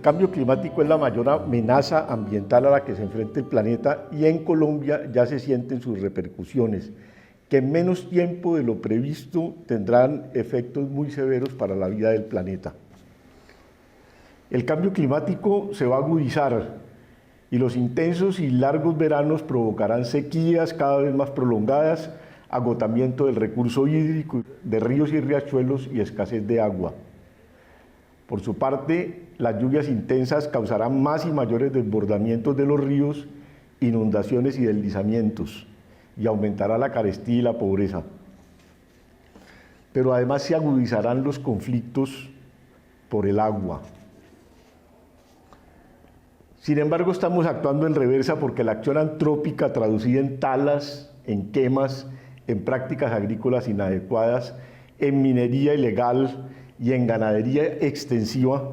cambio climático es la mayor amenaza ambiental a la que se enfrenta el planeta y en Colombia ya se sienten sus repercusiones, que en menos tiempo de lo previsto tendrán efectos muy severos para la vida del planeta. El cambio climático se va a agudizar y los intensos y largos veranos provocarán sequías cada vez más prolongadas, agotamiento del recurso hídrico de ríos y riachuelos y escasez de agua. Por su parte, las lluvias intensas causarán más y mayores desbordamientos de los ríos, inundaciones y deslizamientos, y aumentará la carestía y la pobreza. Pero además se agudizarán los conflictos por el agua. Sin embargo, estamos actuando en reversa porque la acción antrópica traducida en talas, en quemas, en prácticas agrícolas inadecuadas, en minería ilegal y en ganadería extensiva,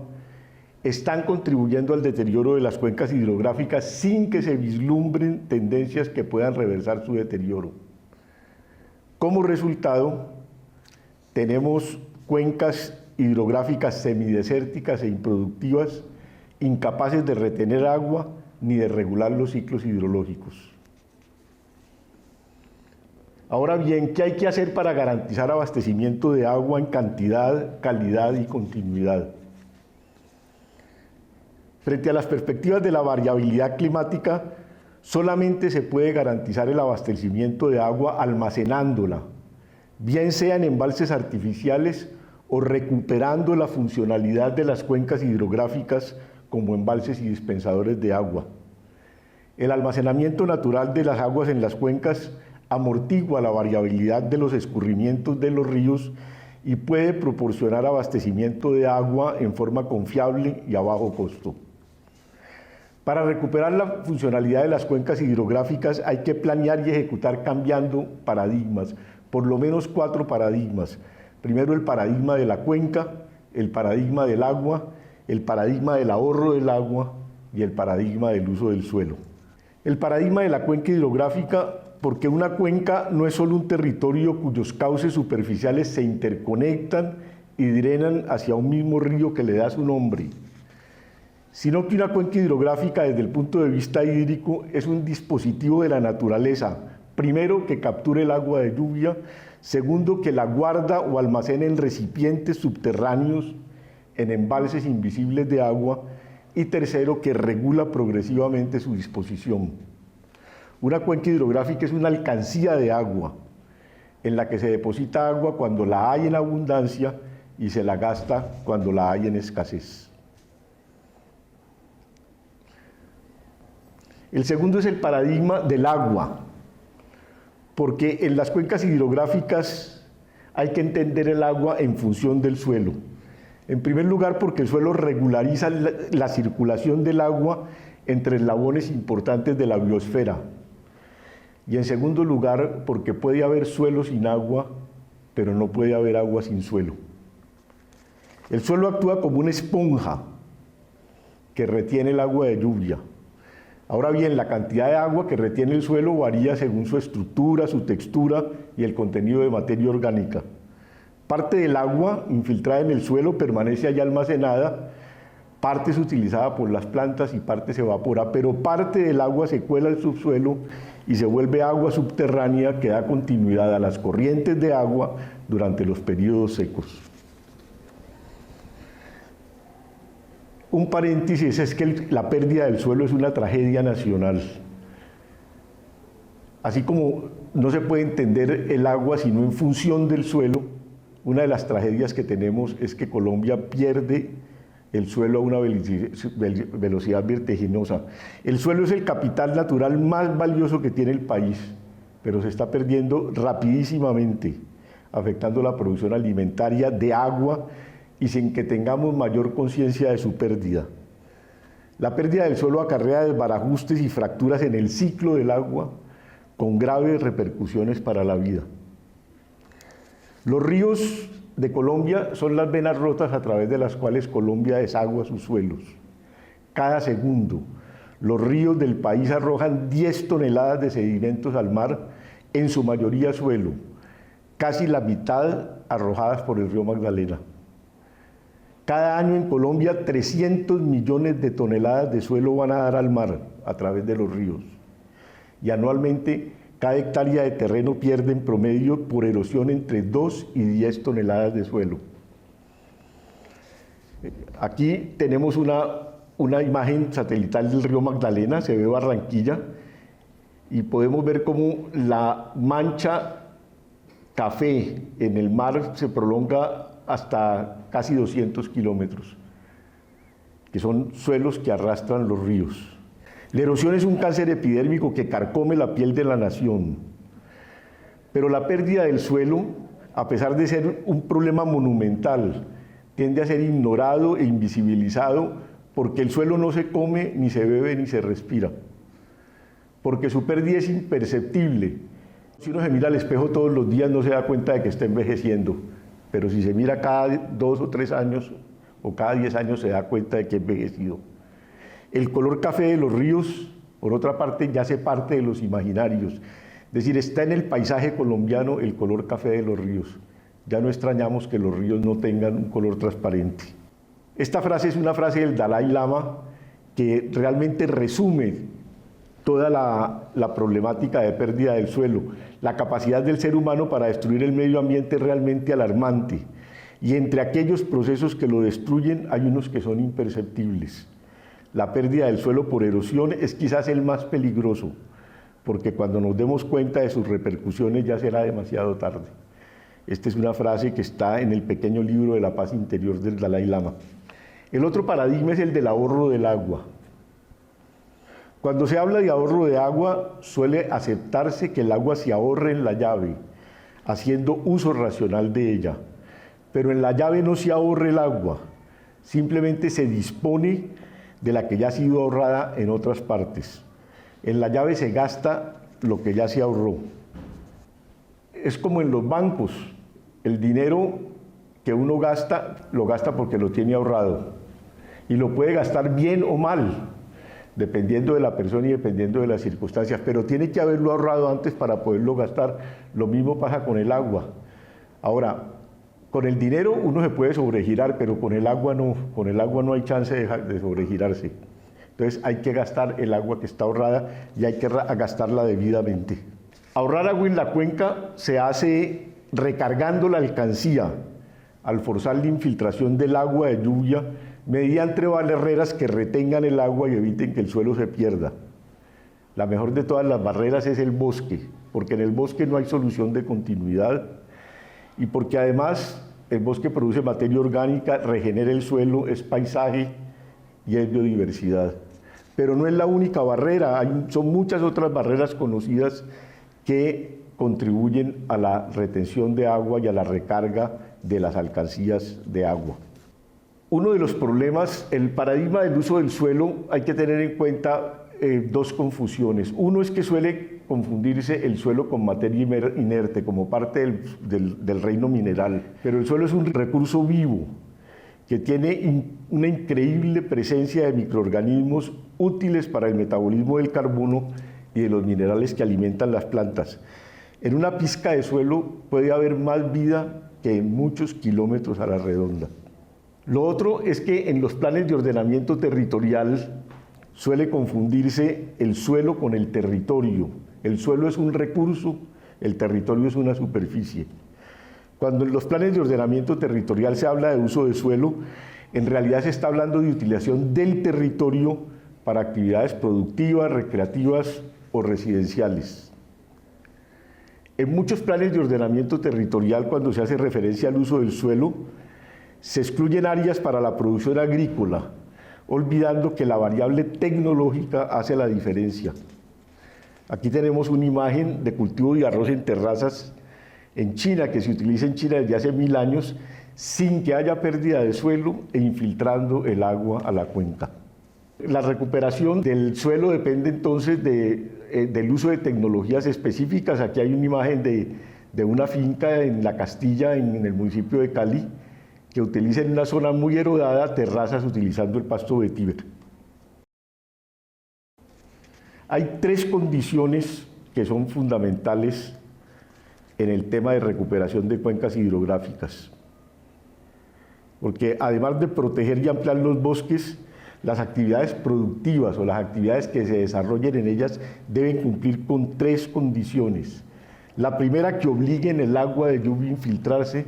están contribuyendo al deterioro de las cuencas hidrográficas sin que se vislumbren tendencias que puedan reversar su deterioro. Como resultado, tenemos cuencas hidrográficas semidesérticas e improductivas, incapaces de retener agua ni de regular los ciclos hidrológicos. Ahora bien, ¿qué hay que hacer para garantizar abastecimiento de agua en cantidad, calidad y continuidad? Frente a las perspectivas de la variabilidad climática, solamente se puede garantizar el abastecimiento de agua almacenándola, bien sea en embalses artificiales o recuperando la funcionalidad de las cuencas hidrográficas como embalses y dispensadores de agua. El almacenamiento natural de las aguas en las cuencas amortigua la variabilidad de los escurrimientos de los ríos y puede proporcionar abastecimiento de agua en forma confiable y a bajo costo. Para recuperar la funcionalidad de las cuencas hidrográficas hay que planear y ejecutar cambiando paradigmas, por lo menos 4 paradigmas. Primero, el paradigma de la cuenca, el paradigma del agua, el paradigma del ahorro del agua y el paradigma del uso del suelo. El paradigma de la cuenca hidrográfica, porque una cuenca no es solo un territorio cuyos cauces superficiales se interconectan y drenan hacia un mismo río que le da su nombre, sino que una cuenca hidrográfica desde el punto de vista hídrico es un dispositivo de la naturaleza, primero que capture el agua de lluvia, segundo que la guarda o almacena en recipientes subterráneos, en embalses invisibles de agua, y tercero, que regula progresivamente su disposición. Una cuenca hidrográfica es una alcancía de agua, en la que se deposita agua cuando la hay en abundancia y se la gasta cuando la hay en escasez. El segundo es el paradigma del agua, porque en las cuencas hidrográficas hay que entender el agua en función del suelo. En primer lugar, porque el suelo regulariza la circulación del agua entre eslabones importantes de la biosfera. Y en segundo lugar, porque puede haber suelo sin agua, pero no puede haber agua sin suelo. El suelo actúa como una esponja que retiene el agua de lluvia. Ahora bien, la cantidad de agua que retiene el suelo varía según su estructura, su textura y el contenido de materia orgánica. Parte del agua infiltrada en el suelo permanece allá almacenada, parte es utilizada por las plantas y parte se evapora, pero parte del agua se cuela al subsuelo y se vuelve agua subterránea que da continuidad a las corrientes de agua durante los periodos secos. Un paréntesis es que la pérdida del suelo es una tragedia nacional. Así como no se puede entender el agua sino en función del suelo, una de las tragedias que tenemos es que Colombia pierde el suelo a una velocidad vertiginosa. El suelo es el capital natural más valioso que tiene el país, pero se está perdiendo rapidísimamente, afectando la producción alimentaria de agua y sin que tengamos mayor conciencia de su pérdida. La pérdida del suelo acarrea desbarajustes y fracturas en el ciclo del agua, con graves repercusiones para la vida. Los ríos de Colombia son las venas rotas a través de las cuales Colombia desagua sus suelos. Cada segundo, los ríos del país arrojan 10 toneladas de sedimentos al mar, en su mayoría suelo, casi la mitad arrojadas por el río Magdalena. Cada año en Colombia 300 millones de toneladas de suelo van a dar al mar a través de los ríos. Y anualmente cada hectárea de terreno pierde en promedio por erosión entre 2 y 10 toneladas de suelo. Aquí tenemos una imagen satelital del río Magdalena, se ve Barranquilla, y podemos ver cómo la mancha café en el mar se prolonga hasta casi 200 kilómetros, que son suelos que arrastran los ríos. La erosión es un cáncer epidérmico que carcome la piel de la nación, pero la pérdida del suelo, a pesar de ser un problema monumental, tiende a ser ignorado e invisibilizado porque el suelo no se come, ni se bebe, ni se respira, porque su pérdida es imperceptible. Si uno se mira al espejo todos los días no se da cuenta de que está envejeciendo, pero si se mira cada 2 o 3 años o cada 10 años se da cuenta de que ha envejecido. El color café de los ríos, por otra parte, ya hace parte de los imaginarios. Es decir, está en el paisaje colombiano el color café de los ríos. Ya no extrañamos que los ríos no tengan un color transparente. Esta frase es una frase del Dalai Lama que realmente resume toda la problemática de pérdida del suelo. La capacidad del ser humano para destruir el medio ambiente es realmente alarmante. Y entre aquellos procesos que lo destruyen hay unos que son imperceptibles. La pérdida del suelo por erosión es quizás el más peligroso, porque cuando nos demos cuenta de sus repercusiones ya será demasiado tarde. Esta es una frase que está en el pequeño libro de la paz interior del Dalai Lama. El otro paradigma es el del ahorro del agua. Cuando se habla de ahorro de agua, suele aceptarse que el agua se ahorre en la llave, haciendo uso racional de ella. Pero en la llave no se ahorra el agua, simplemente se dispone de la que ya ha sido ahorrada en otras partes. En la llave se gasta lo que ya se ahorró. Es como en los bancos, el dinero que uno gasta, lo gasta porque lo tiene ahorrado. Y lo puede gastar bien o mal, dependiendo de la persona y dependiendo de las circunstancias, pero tiene que haberlo ahorrado antes para poderlo gastar. Lo mismo pasa con el agua. Ahora, con el dinero uno se puede sobregirar, pero con el agua no hay chance de sobregirarse. Entonces hay que gastar el agua que está ahorrada y hay que gastarla debidamente. Ahorrar agua en la cuenca se hace recargando la alcancía al forzar la infiltración del agua de lluvia mediante barreras que retengan el agua y eviten que el suelo se pierda. La mejor de todas las barreras es el bosque, porque en el bosque no hay solución de continuidad y porque además el bosque produce materia orgánica, regenera el suelo, es paisaje y es biodiversidad. Pero no es la única barrera, son muchas otras barreras conocidas que contribuyen a la retención de agua y a la recarga de las alcancías de agua. Uno de los problemas, el paradigma del uso del suelo, hay que tener en cuenta dos confusiones. Uno es que suele confundirse el suelo con materia inerte, como parte del reino mineral, pero el suelo es un recurso vivo que tiene una increíble presencia de microorganismos útiles para el metabolismo del carbono y de los minerales que alimentan las plantas. En una pizca de suelo puede haber más vida que en muchos kilómetros a la redonda. Lo otro es que en los planes de ordenamiento territorial suele confundirse el suelo con el territorio. El suelo es un recurso, el territorio es una superficie. Cuando en los planes de ordenamiento territorial se habla de uso de suelo, en realidad se está hablando de utilización del territorio para actividades productivas, recreativas o residenciales. En muchos planes de ordenamiento territorial, cuando se hace referencia al uso del suelo, se excluyen áreas para la producción agrícola, olvidando que la variable tecnológica hace la diferencia. Aquí tenemos una imagen de cultivo de arroz en terrazas en China, que se utiliza en China desde hace 1000 años, sin que haya pérdida de suelo e infiltrando el agua a la cuenca. La recuperación del suelo depende entonces del uso de tecnologías específicas. Aquí hay una imagen de una finca en La Castilla, en el municipio de Cali, que utiliza en una zona muy erodada terrazas utilizando el pasto vetiver. Hay 3 condiciones que son fundamentales en el tema de recuperación de cuencas hidrográficas. porque además de proteger y ampliar los bosques, las actividades productivas o las actividades que se desarrollen en ellas deben cumplir con 3 condiciones. La primera, que obliguen el agua de lluvia a infiltrarse,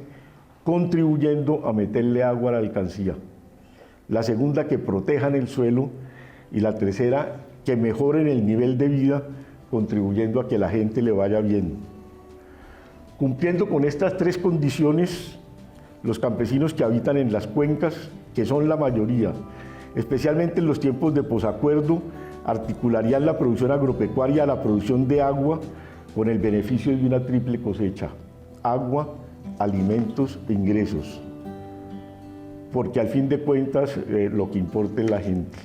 contribuyendo a meterle agua a la alcancía. La segunda, que protejan el suelo. Y la tercera, que mejoren el nivel de vida, contribuyendo a que la gente le vaya bien. Cumpliendo con estas 3 condiciones, los campesinos que habitan en las cuencas, que son la mayoría, especialmente en los tiempos de posacuerdo, articularían la producción agropecuaria a la producción de agua con el beneficio de una triple cosecha: agua, alimentos e ingresos. Porque al fin de cuentas lo que importa es la gente.